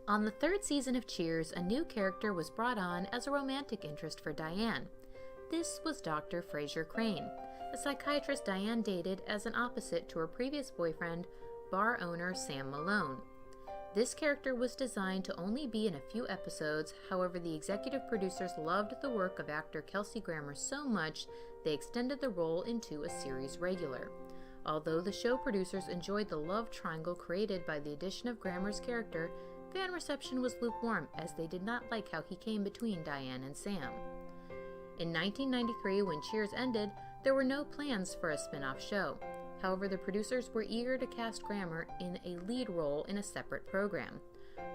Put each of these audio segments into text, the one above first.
On the third season of Cheers, a new character was brought on as a romantic interest for Diane. This was Dr. Frasier Crane, a psychiatrist Diane dated as an opposite to her previous boyfriend, bar owner Sam Malone. This character was designed to only be in a few episodes, however the executive producers loved the work of actor Kelsey Grammer so much they extended the role into a series regular. Although the show producers enjoyed the love triangle created by the addition of Grammer's character, fan reception was lukewarm as they did not like how he came between Diane and Sam. In 1993, when Cheers ended, there were no plans for a spin-off show. However, the producers were eager to cast Grammer in a lead role in a separate program.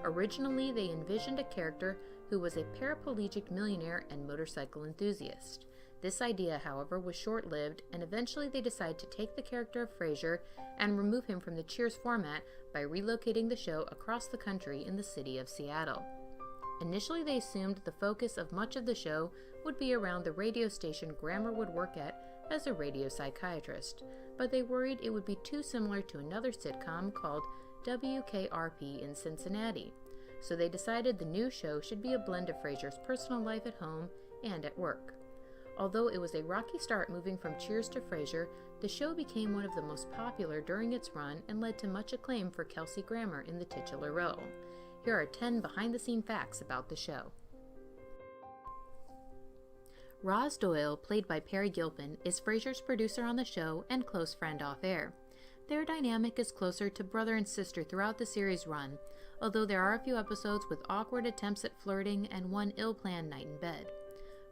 Originally, they envisioned a character who was a paraplegic millionaire and motorcycle enthusiast. This idea, however, was short-lived, and eventually they decided to take the character of Frasier and remove him from the Cheers format by relocating the show across the country in the city of Seattle. Initially, they assumed the focus of much of the show would be around the radio station Grammer would work at as a radio psychiatrist, but they worried it would be too similar to another sitcom called WKRP in Cincinnati. So they decided the new show should be a blend of Frasier's personal life at home and at work. Although it was a rocky start moving from Cheers to Frasier, the show became one of the most popular during its run and led to much acclaim for Kelsey Grammer in the titular role. Here are 10 behind-the-scenes facts about the show. Roz Doyle, played by Peri Gilpin, is Frasier's producer on the show and close friend off-air. Their dynamic is closer to brother and sister throughout the series run, although there are a few episodes with awkward attempts at flirting and one ill-planned night in bed.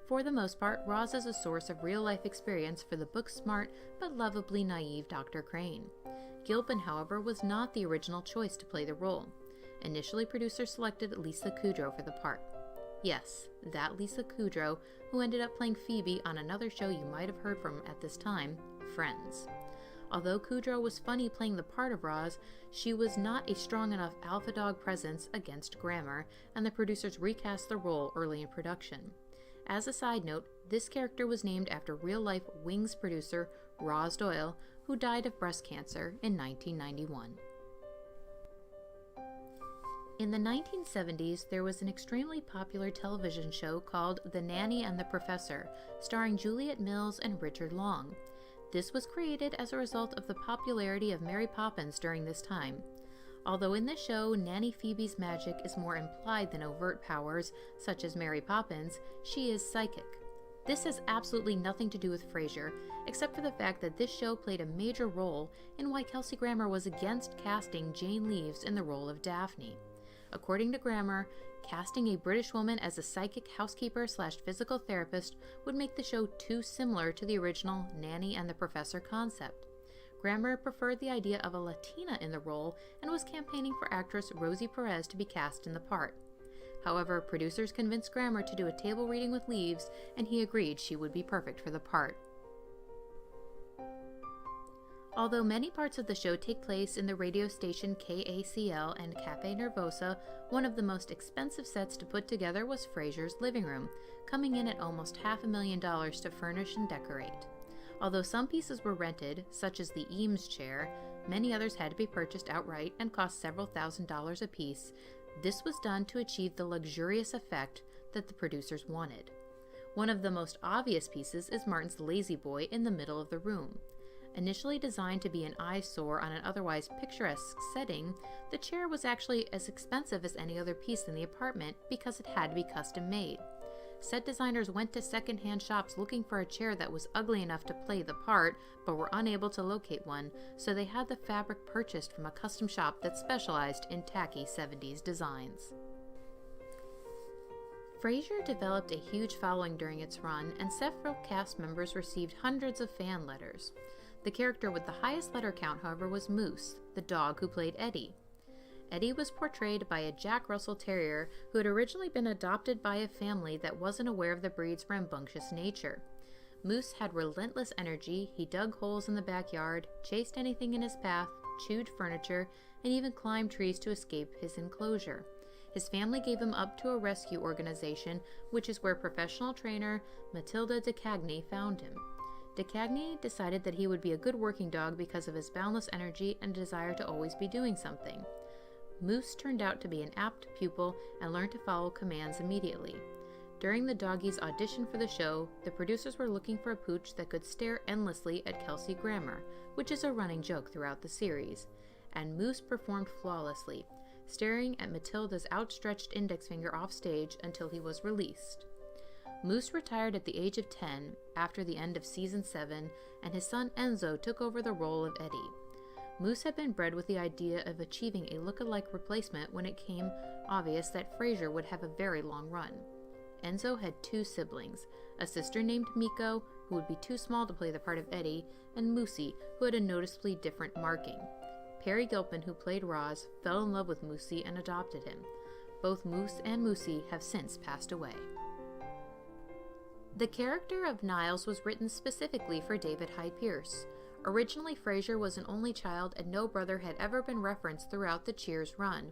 For the most part, Roz is a source of real-life experience for the book-smart but lovably naive Dr. Crane. Gilpin, however, was not the original choice to play the role. Initially, producers selected Lisa Kudrow for the part. Yes, that Lisa Kudrow, who ended up playing Phoebe on another show you might have heard from at this time, Friends. Although Kudrow was funny playing the part of Roz, she was not a strong enough alpha dog presence against Grammer, and the producers recast the role early in production. As a side note, this character was named after real-life Wings producer Roz Doyle, who died of breast cancer in 1991. In the 1970s, there was an extremely popular television show called The Nanny and the Professor, starring Juliet Mills and Richard Long. This was created as a result of the popularity of Mary Poppins during this time. Although in the show, Nanny Phoebe's magic is more implied than overt powers, such as Mary Poppins, she is psychic. This has absolutely nothing to do with Frasier, except for the fact that this show played a major role in why Kelsey Grammer was against casting Jane Leeves in the role of Daphne. According to Grammer, casting a British woman as a psychic housekeeper/physical therapist would make the show too similar to the original Nanny and the Professor concept. Grammer preferred the idea of a Latina in the role and was campaigning for actress Rosie Perez to be cast in the part. However, producers convinced Grammer to do a table reading with Leaves, and he agreed she would be perfect for the part. Although many parts of the show take place in the radio station KACL and Cafe Nervosa, one of the most expensive sets to put together was Frasier's living room, coming in at almost $500,000 to furnish and decorate. Although some pieces were rented, such as the Eames chair, many others had to be purchased outright and cost several $1,000s apiece. This was done to achieve the luxurious effect that the producers wanted. One of the most obvious pieces is Martin's Lazy Boy in the middle of the room. Initially designed to be an eyesore on an otherwise picturesque setting, the chair was actually as expensive as any other piece in the apartment because it had to be custom made. Set designers went to secondhand shops looking for a chair that was ugly enough to play the part, but were unable to locate one, so they had the fabric purchased from a custom shop that specialized in tacky 70s designs. Frasier developed a huge following during its run, and several cast members received hundreds of fan letters. The character with the highest letter count, however, was Moose, the dog who played Eddie. Eddie was portrayed by a Jack Russell Terrier who had originally been adopted by a family that wasn't aware of the breed's rambunctious nature. Moose had relentless energy, he dug holes in the backyard, chased anything in his path, chewed furniture, and even climbed trees to escape his enclosure. His family gave him up to a rescue organization, which is where professional trainer Matilda DeCagny found him. DeCagny decided that he would be a good working dog because of his boundless energy and desire to always be doing something. Moose turned out to be an apt pupil and learned to follow commands immediately. During the doggies' audition for the show, the producers were looking for a pooch that could stare endlessly at Kelsey Grammer, which is a running joke throughout the series, and Moose performed flawlessly, staring at Matilda's outstretched index finger off stage until he was released. Moose retired at the age of 10 after the end of season 7, and his son Enzo took over the role of Eddie. Moose had been bred with the idea of achieving a look-alike replacement when it came obvious that Frasier would have a very long run. Enzo had 2 siblings, a sister named Miko, who would be too small to play the part of Eddie, and Moosey, who had a noticeably different marking. Perry Gilpin, who played Roz, fell in love with Moosey and adopted him. Both Moose and Moosey have since passed away. The character of Niles was written specifically for David Hyde Pierce. Originally, Frasier was an only child and no brother had ever been referenced throughout the Cheers run.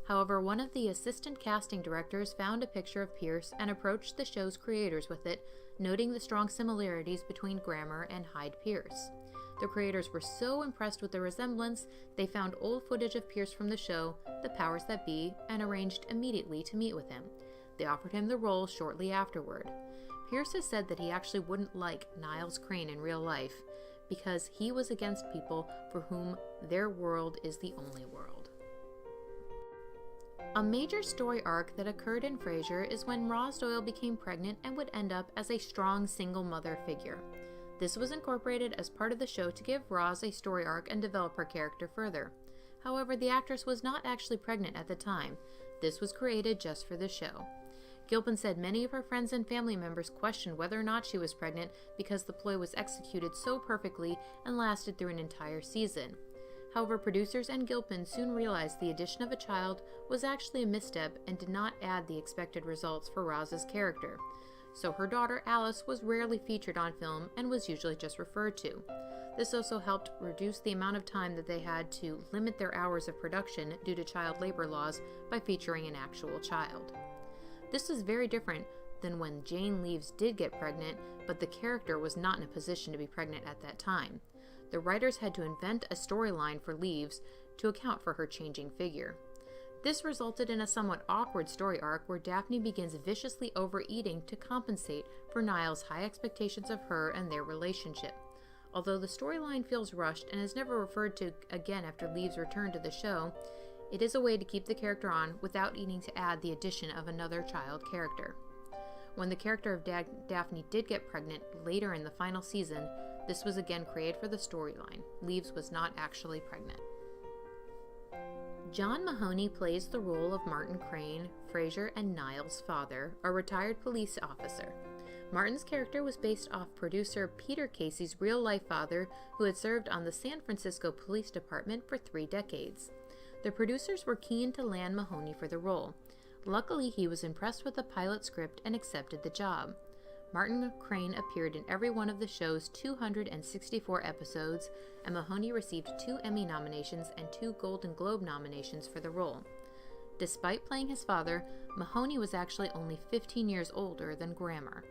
However, one of the assistant casting directors found a picture of Pierce and approached the show's creators with it, noting the strong similarities between Grammer and Hyde Pierce. The creators were so impressed with the resemblance, they found old footage of Pierce from the show, The Powers That Be, and arranged immediately to meet with him. They offered him the role shortly afterward. Pierce has said that he actually wouldn't like Niles Crane in real life, because he was against people for whom their world is the only world. A major story arc that occurred in Frasier is when Roz Doyle became pregnant and would end up as a strong single mother figure. This was incorporated as part of the show to give Roz a story arc and develop her character further. However, the actress was not actually pregnant at the time. This was created just for the show. Gilpin said many of her friends and family members questioned whether or not she was pregnant because the ploy was executed so perfectly and lasted through an entire season. However, producers and Gilpin soon realized the addition of a child was actually a misstep and did not add the expected results for Roz's character. So her daughter Alice was rarely featured on film and was usually just referred to. This also helped reduce the amount of time that they had to limit their hours of production due to child labor laws by featuring an actual child. This is very different than when Jane Leeves did get pregnant, but the character was not in a position to be pregnant at that time. The writers had to invent a storyline for Leeves to account for her changing figure. This resulted in a somewhat awkward story arc where Daphne begins viciously overeating to compensate for Niles' high expectations of her and their relationship. Although the storyline feels rushed and is never referred to again after Leeves' return to the show, it is a way to keep the character on without needing to add the addition of another child character. When the character of Daphne did get pregnant later in the final season, this was again created for the storyline. Leeves was not actually pregnant. John Mahoney plays the role of Martin Crane, Frasier and Niles' father, a retired police officer. Martin's character was based off producer Peter Casey's real-life father, who had served on the San Francisco Police Department for 3 decades. The producers were keen to land Mahoney for the role. Luckily, he was impressed with the pilot script and accepted the job. Martin Crane appeared in every one of the show's 264 episodes, and Mahoney received 2 Emmy nominations and 2 Golden Globe nominations for the role. Despite playing his father, Mahoney was actually only 15 years older than Grammer.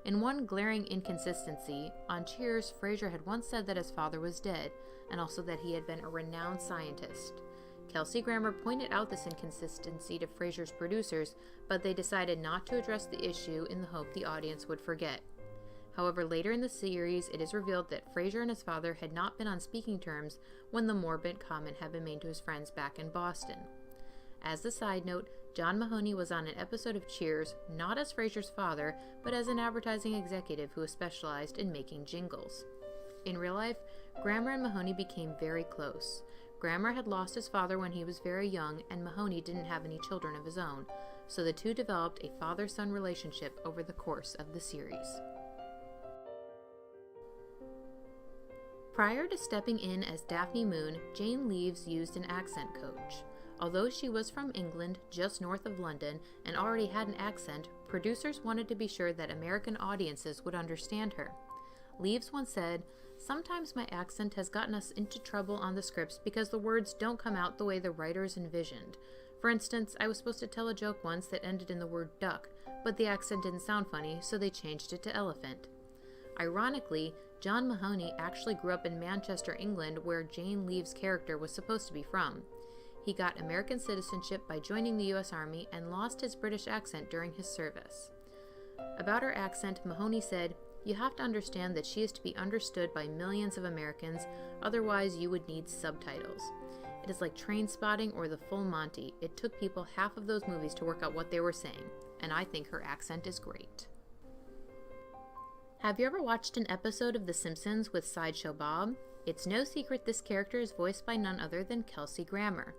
In one glaring inconsistency, on Cheers, Frasier had once said that his father was dead, and also that he had been a renowned scientist. Kelsey Grammer pointed out this inconsistency to Frasier's producers, but they decided not to address the issue in the hope the audience would forget. However, later in the series, it is revealed that Frasier and his father had not been on speaking terms when the morbid comment had been made to his friends back in Boston. As a side note, John Mahoney was on an episode of Cheers, not as Frasier's father, but as an advertising executive who specialized in making jingles. In real life, Grammer and Mahoney became very close. Grammer had lost his father when he was very young, and Mahoney didn't have any children of his own, so the two developed a father-son relationship over the course of the series. Prior to stepping in as Daphne Moon, Jane Leeves used an accent coach. Although she was from England, just north of London, and already had an accent, producers wanted to be sure that American audiences would understand her. Leeves once said, "Sometimes my accent has gotten us into trouble on the scripts because the words don't come out the way the writers envisioned. For instance, I was supposed to tell a joke once that ended in the word duck, but the accent didn't sound funny, so they changed it to elephant." Ironically, John Mahoney actually grew up in Manchester, England, where Jane Leeves' character was supposed to be from. He got American citizenship by joining the U.S. Army and lost his British accent during his service. About her accent, Mahoney said, "You have to understand that she is to be understood by millions of Americans, otherwise you would need subtitles. It is like Train Spotting or The Full Monty. It took people half of those movies to work out what they were saying, and I think her accent is great." Have you ever watched an episode of The Simpsons with Sideshow Bob? It's no secret this character is voiced by none other than Kelsey Grammer.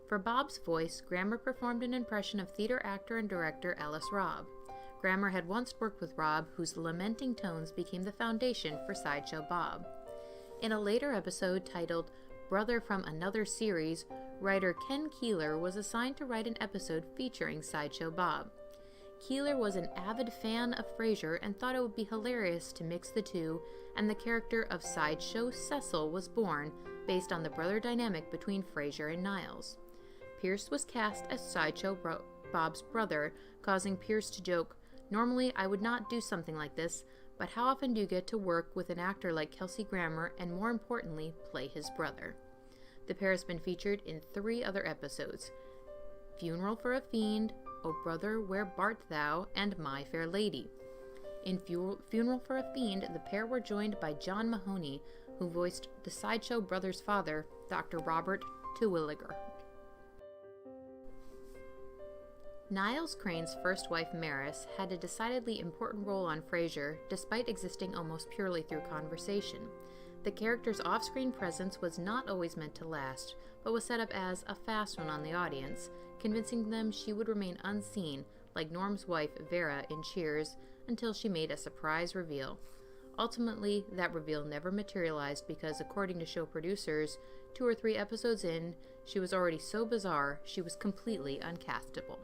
For Bob's voice, Grammer performed an impression of theater actor and director Alice Robb. Grammer had once worked with Robb, whose lamenting tones became the foundation for Sideshow Bob. In a later episode titled Brother from Another Series, writer Ken Keeler was assigned to write an episode featuring Sideshow Bob. Keeler was an avid fan of Frasier and thought it would be hilarious to mix the two, and the character of Sideshow Cecil was born based on the brother dynamic between Frasier and Niles. Pierce was cast as Sideshow Bob's brother, causing Pierce to joke, "Normally I would not do something like this, but how often do you get to work with an actor like Kelsey Grammer and, more importantly, play his brother?" The pair has been featured in 3 other episodes: Funeral for a Fiend, O Brother, Where Bart Thou, and My Fair Lady. In Funeral for a Fiend, the pair were joined by John Mahoney, who voiced the Sideshow brother's father, Dr. Robert Terwilliger. Niles Crane's first wife, Maris, had a decidedly important role on Frasier, despite existing almost purely through conversation. The character's off-screen presence was not always meant to last, but was set up as a fast one on the audience, convincing them she would remain unseen, like Norm's wife, Vera, in Cheers, until she made a surprise reveal. Ultimately, that reveal never materialized because, according to show producers, 2 or 3 episodes in, she was already so bizarre she was completely uncastable.